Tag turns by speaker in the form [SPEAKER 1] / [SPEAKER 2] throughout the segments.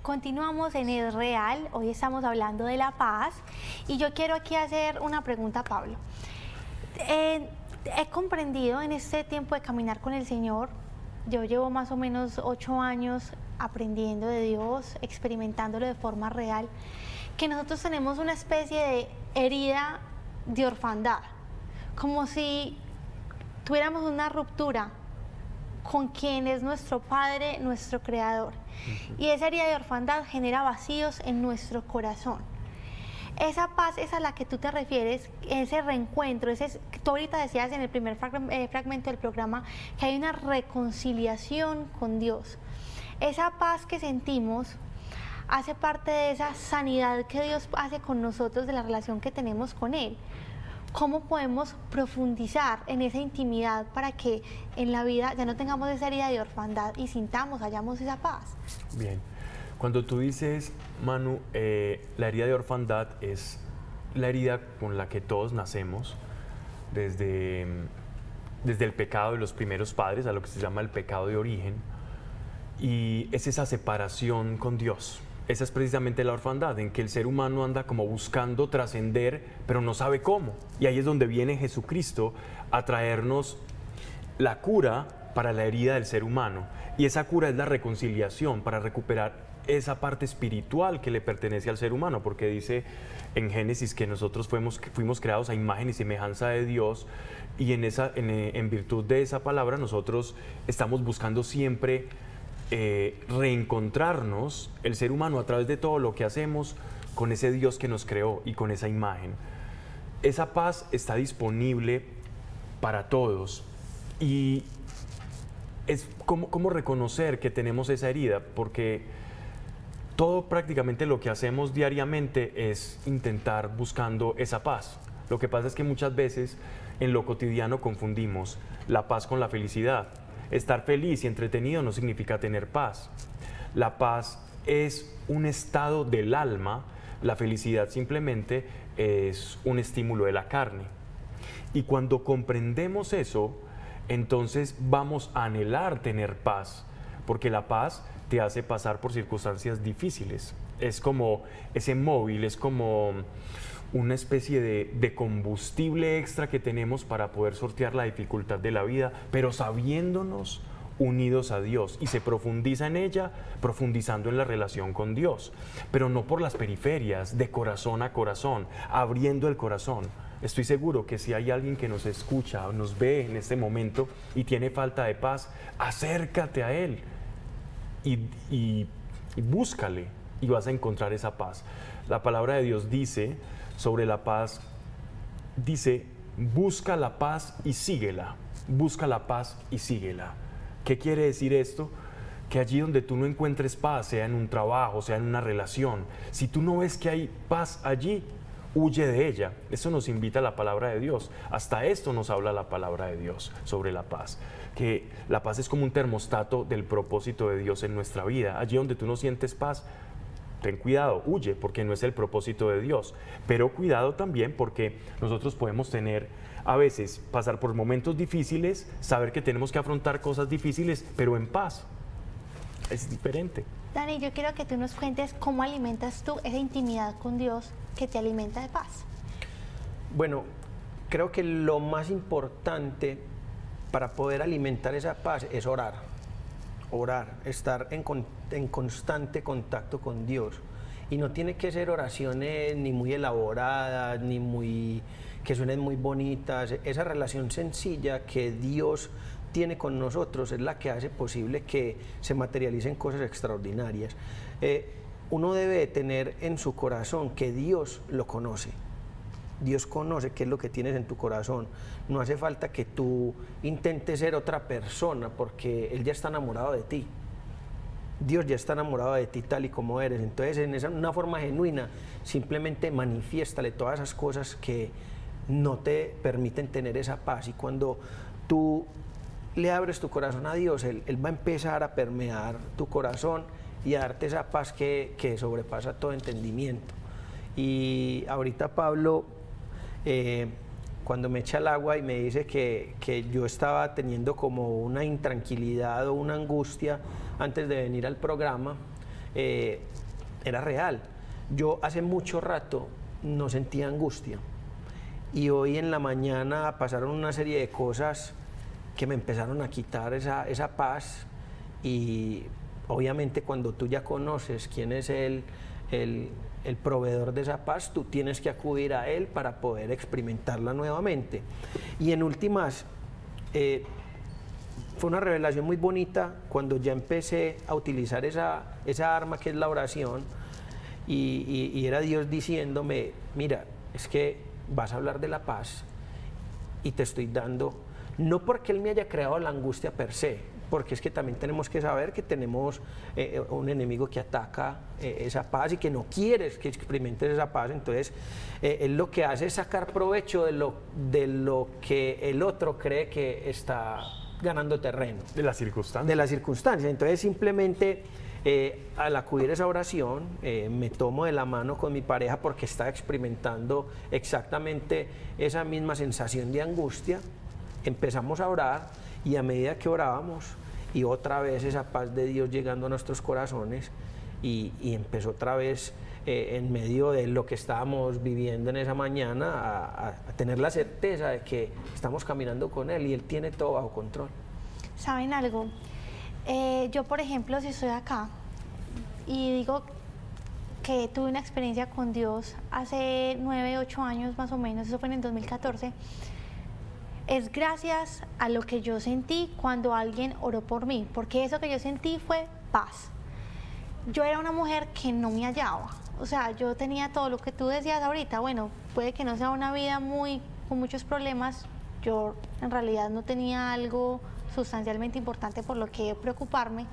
[SPEAKER 1] Continuamos en El Real, hoy estamos hablando de la paz y yo quiero aquí hacer una pregunta a Pablo. He comprendido en este tiempo de caminar con el Señor, yo llevo más o menos 8 años aprendiendo de Dios, experimentándolo de forma real, que nosotros tenemos una especie de herida de orfandad, como si tuviéramos una ruptura con quien es nuestro Padre, nuestro Creador. Y esa herida de orfandad genera vacíos en nuestro corazón. Esa paz es a la que tú te refieres, ese reencuentro, tú ahorita decías en el primer fragmento del programa que hay una reconciliación con Dios. Esa paz que sentimos hace parte de esa sanidad que Dios hace con nosotros, de la relación que tenemos con Él. ¿Cómo podemos profundizar en esa intimidad para que en la vida ya no tengamos esa herida de orfandad y sintamos, hallamos esa paz?
[SPEAKER 2] Bien, cuando tú dices, Manu, la herida de orfandad es la herida con la que todos nacemos desde el pecado de los primeros padres, a lo que se llama el pecado de origen, y es esa separación con Dios. Esa es precisamente la orfandad, en que el ser humano anda como buscando trascender, pero no sabe cómo. Y ahí es donde viene Jesucristo a traernos la cura para la herida del ser humano. Y esa cura es la reconciliación, para recuperar esa parte espiritual que le pertenece al ser humano, porque dice en Génesis que nosotros fuimos creados a imagen y semejanza de Dios, y en virtud de esa palabra nosotros estamos buscando siempre reencontrarnos, el ser humano, a través de todo lo que hacemos, con ese Dios que nos creó y con esa imagen. Esa paz está disponible para todos, y es como reconocer que tenemos esa herida, porque todo prácticamente lo que hacemos diariamente es intentar buscando esa paz. Lo que pasa es que muchas veces en lo cotidiano confundimos la paz con la felicidad. Estar feliz y entretenido no significa tener paz. La paz es un estado del alma, la felicidad simplemente es un estímulo de la carne. Y cuando comprendemos eso, entonces vamos a anhelar tener paz, porque la paz te hace pasar por circunstancias difíciles. Es como ese móvil, es como una especie de combustible extra que tenemos para poder sortear la dificultad de la vida, pero sabiéndonos unidos a Dios, y se profundiza en ella profundizando en la relación con Dios, pero no por las periferias, de corazón a corazón, abriendo el corazón. Estoy seguro que si hay alguien que nos escucha o nos ve en este momento y tiene falta de paz, acércate a Él y búscale, y vas a encontrar esa paz. La palabra de Dios dice sobre la paz, dice: busca la paz y síguela, busca la paz y síguela. ¿Qué quiere decir esto? Que allí donde tú no encuentres paz, sea en un trabajo, sea en una relación, si tú no ves que hay paz allí, huye de ella. Eso nos invita a la palabra de Dios. Hasta esto nos habla la palabra de Dios sobre la paz, que la paz es como un termostato del propósito de Dios en nuestra vida. Allí donde tú no sientes paz, ten cuidado, huye, porque no es el propósito de Dios. Pero cuidado también, porque nosotros podemos a veces pasar por momentos difíciles, saber que tenemos que afrontar cosas difíciles, pero en paz. Es diferente.
[SPEAKER 1] Dani, yo quiero que tú nos cuentes cómo alimentas tú esa intimidad con Dios que te alimenta de paz.
[SPEAKER 3] Bueno, creo que lo más importante para poder alimentar esa paz es orar. Orar, estar en constante contacto con Dios. Y no tiene que ser oraciones ni muy elaboradas, ni que suenen muy bonitas. Esa relación sencilla que Dios tiene con nosotros es la que hace posible que se materialicen cosas extraordinarias. Uno debe tener en su corazón que Dios lo conoce. Dios conoce qué es lo que tienes en tu corazón. No hace falta que tú intentes ser otra persona, porque Él ya está enamorado de ti. Dios ya está enamorado de ti tal y como eres. Entonces, en una forma genuina, simplemente manifiéstale todas esas cosas que no te permiten tener esa paz. Y cuando tú le abres tu corazón a Dios, Él va a empezar a permear tu corazón y a darte esa paz que sobrepasa todo entendimiento. Y ahorita Pablo, cuando me echa el agua y me dice que yo estaba teniendo como una intranquilidad o una angustia antes de venir al programa, era real. Yo hace mucho rato no sentía angustia y hoy en la mañana pasaron una serie de cosas que me empezaron a quitar esa paz, y obviamente cuando tú ya conoces quién es el proveedor de esa paz, tú tienes que acudir a él para poder experimentarla nuevamente. Y en últimas, fue una revelación muy bonita cuando ya empecé a utilizar esa arma que es la oración, y era Dios diciéndome, mira, es que vas a hablar de la paz y te estoy dando, no porque Él me haya creado la angustia per se, porque es que también tenemos que saber que tenemos un enemigo que ataca esa paz y que no quieres que experimentes esa paz. Entonces, Él lo que hace es sacar provecho de lo que el otro cree que está ganando terreno.
[SPEAKER 2] De las circunstancias.
[SPEAKER 3] De las circunstancias. Entonces, simplemente al acudir a esa oración, me tomo de la mano con mi pareja porque está experimentando exactamente esa misma sensación de angustia. Empezamos a orar, y a medida que orábamos, y otra vez esa paz de Dios llegando a nuestros corazones, y empezó otra vez en medio de lo que estábamos viviendo en esa mañana a tener la certeza de que estamos caminando con Él y Él tiene todo bajo control.
[SPEAKER 1] ¿Saben algo? Yo, por ejemplo, si estoy acá y digo que tuve una experiencia con Dios hace 9, 8 años más o menos, eso fue en el 2014, es gracias a lo que yo sentí cuando alguien oró por mí, porque eso que yo sentí fue paz. Yo era una mujer que no me hallaba, o sea, yo tenía todo lo que tú decías ahorita. Bueno, puede que no sea una vida con muchos problemas, yo en realidad no tenía algo sustancialmente importante por lo que preocuparme,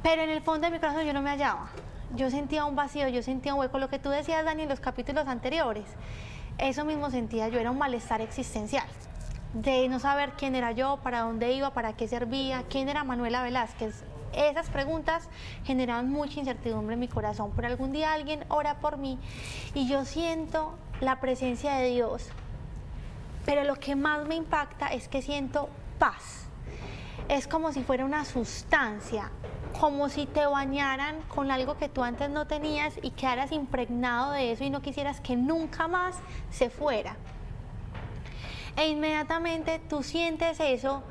[SPEAKER 1] pero en el fondo de mi corazón yo no me hallaba. Yo sentía un vacío, yo sentía un hueco, lo que tú decías, Dani, en los capítulos anteriores, eso mismo sentía yo, era un malestar existencial, de no saber quién era yo, para dónde iba, para qué servía, quién era Manuela Velázquez. Esas preguntas generaban mucha incertidumbre en mi corazón, pero algún día alguien ora por mí y yo siento la presencia de Dios, pero lo que más me impacta es que siento paz. Es como si fuera una sustancia, como si te bañaran con algo que tú antes no tenías y quedaras impregnado de eso y no quisieras que nunca más se fuera. E inmediatamente tú sientes eso,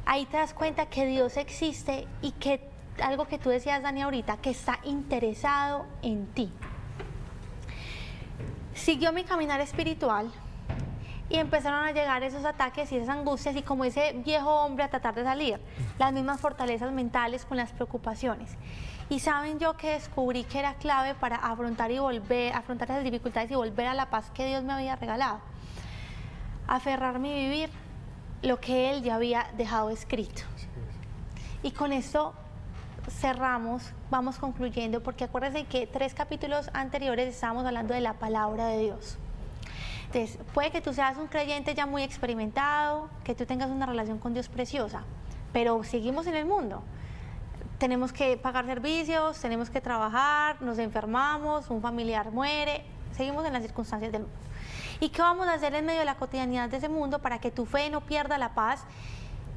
[SPEAKER 1] ahí te das cuenta que Dios existe y que algo que tú decías, Dani, ahorita, que está interesado en ti. Siguió mi caminar espiritual y empezaron a llegar esos ataques y esas angustias y como ese viejo hombre a tratar de salir, las mismas fortalezas mentales con las preocupaciones. Y saben yo que descubrí que era clave para afrontar esas dificultades y volver a la paz que Dios me había regalado. Aferrarme y vivir lo que Él ya había dejado escrito. Y con esto cerramos, vamos concluyendo, porque acuérdense que 3 capítulos anteriores estábamos hablando de la palabra de Dios. Entonces, puede que tú seas un creyente ya muy experimentado, que tú tengas una relación con Dios preciosa, pero seguimos en el mundo. Tenemos que pagar servicios, tenemos que trabajar, nos enfermamos, un familiar muere, seguimos en las circunstancias del mundo. ¿Y qué vamos a hacer en medio de la cotidianidad de ese mundo para que tu fe no pierda la paz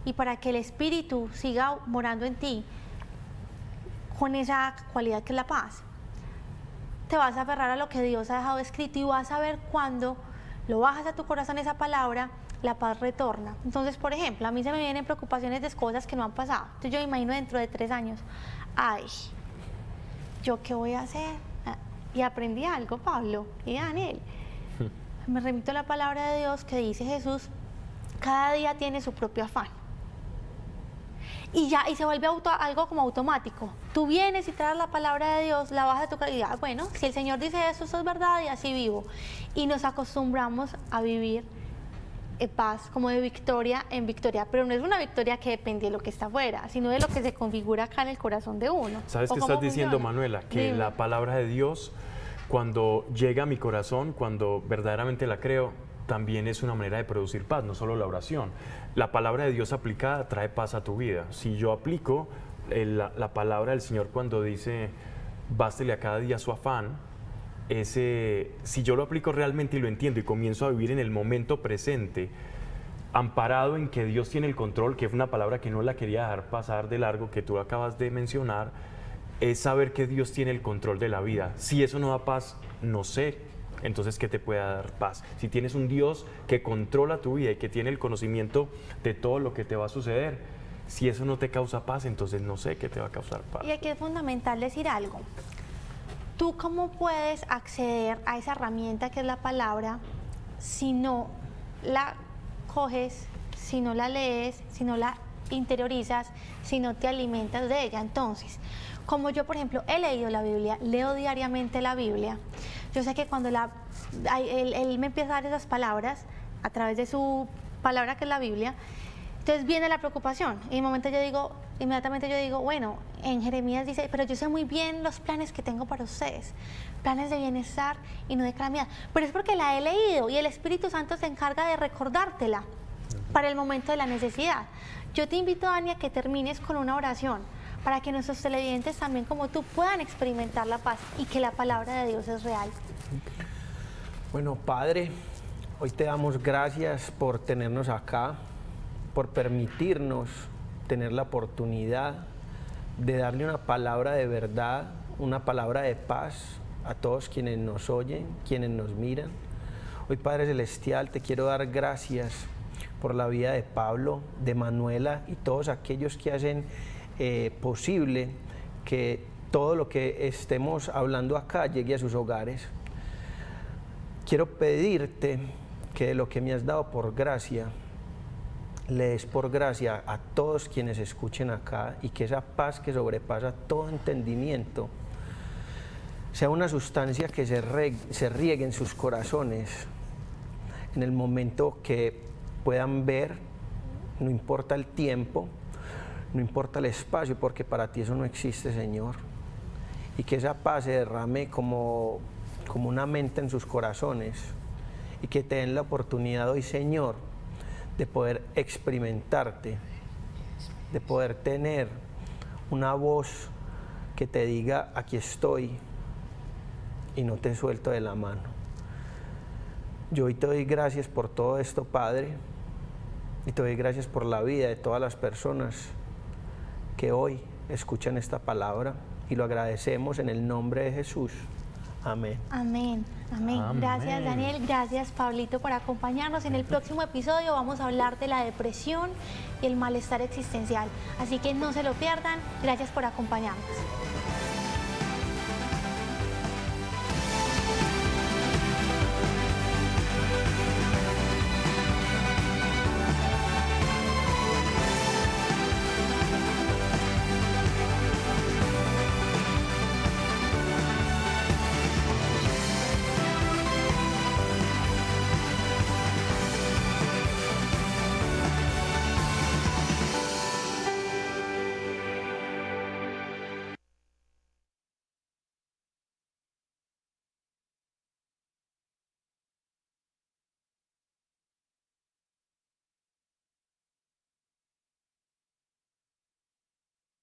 [SPEAKER 1] y para que el Espíritu siga morando en ti con esa cualidad que es la paz? Te vas a aferrar a lo que Dios ha dejado escrito y vas a ver cuando lo bajas a tu corazón esa palabra, la paz retorna. Entonces, por ejemplo, a mí se me vienen preocupaciones de cosas que no han pasado. Entonces yo me imagino dentro de 3 años, ay, ¿yo qué voy a hacer? Y aprendí algo, Pablo y Daniel. Me remito a la palabra de Dios que dice Jesús, cada día tiene su propio afán. Y se vuelve algo como automático. Tú vienes y traes la palabra de Dios, la bajas a tu corazón y bueno, si el Señor dice eso es verdad y así vivo. Y nos acostumbramos a vivir en paz, como de victoria en victoria, pero no es una victoria que depende de lo que está afuera, sino de lo que se configura acá en el corazón de uno.
[SPEAKER 2] ¿Sabes qué estás diciendo, Manuela? Que
[SPEAKER 1] Dime.
[SPEAKER 2] La palabra de Dios, cuando llega a mi corazón, cuando verdaderamente la creo, también es una manera de producir paz, no solo la oración. La palabra de Dios aplicada trae paz a tu vida. Si yo aplico la palabra del Señor cuando dice, bástele a cada día su afán, si yo lo aplico realmente y lo entiendo y comienzo a vivir en el momento presente, amparado en que Dios tiene el control, que es una palabra que no la quería dejar pasar de largo, que tú acabas de mencionar, es saber que Dios tiene el control de la vida. Si eso no da paz, no sé, entonces ¿qué te puede dar paz? Si tienes un Dios que controla tu vida y que tiene el conocimiento de todo lo que te va a suceder, si eso no te causa paz, entonces no sé qué te va a causar paz.
[SPEAKER 1] Y aquí es fundamental decir algo. ¿Tú cómo puedes acceder a esa herramienta que es la palabra si no la coges, si no la lees, si no la interiorizas, si no te alimentas de ella? Entonces, como yo, por ejemplo, he leído la Biblia, leo diariamente la Biblia, yo sé que cuando él me empieza a dar esas palabras a través de su palabra que es la Biblia, entonces viene la preocupación y inmediatamente yo digo, bueno, en Jeremías dice, pero yo sé muy bien los planes que tengo para ustedes, planes de bienestar y no de calamidad, pero es porque la he leído y el Espíritu Santo se encarga de recordártela para el momento de la necesidad. Yo te invito, Dani, a que termines con una oración para que nuestros televidentes también como tú puedan experimentar la paz y que la palabra de Dios es real.
[SPEAKER 3] Bueno, Padre, hoy te damos gracias por tenernos acá, por permitirnos tener la oportunidad de darle una palabra de verdad, una palabra de paz a todos quienes nos oyen, quienes nos miran. Hoy, Padre Celestial, te quiero dar gracias por la vida de Pablo, de Manuela y todos aquellos que hacen posible que todo lo que estemos hablando acá llegue a sus hogares. Quiero pedirte que de lo que me has dado por gracia, le des por gracia a todos quienes escuchen acá y que esa paz que sobrepasa todo entendimiento sea una sustancia que se riegue en sus corazones en el momento que puedan ver, no importa el tiempo, no importa el espacio, porque para ti eso no existe, Señor. Y que esa paz se derrame como una menta en sus corazones y que te den la oportunidad hoy, Señor, de poder experimentarte, de poder tener una voz que te diga, aquí estoy y no te suelto de la mano. Yo hoy te doy gracias por todo esto, Padre, y te doy gracias por la vida de todas las personas que hoy escuchan esta palabra y lo agradecemos en el nombre de Jesús. Amén.
[SPEAKER 1] Amén, amén.
[SPEAKER 2] Amén.
[SPEAKER 1] Gracias, Daniel. Gracias, Pablito, por acompañarnos. En el próximo episodio vamos a hablar de la depresión y el malestar existencial. Así que no se lo pierdan. Gracias por acompañarnos.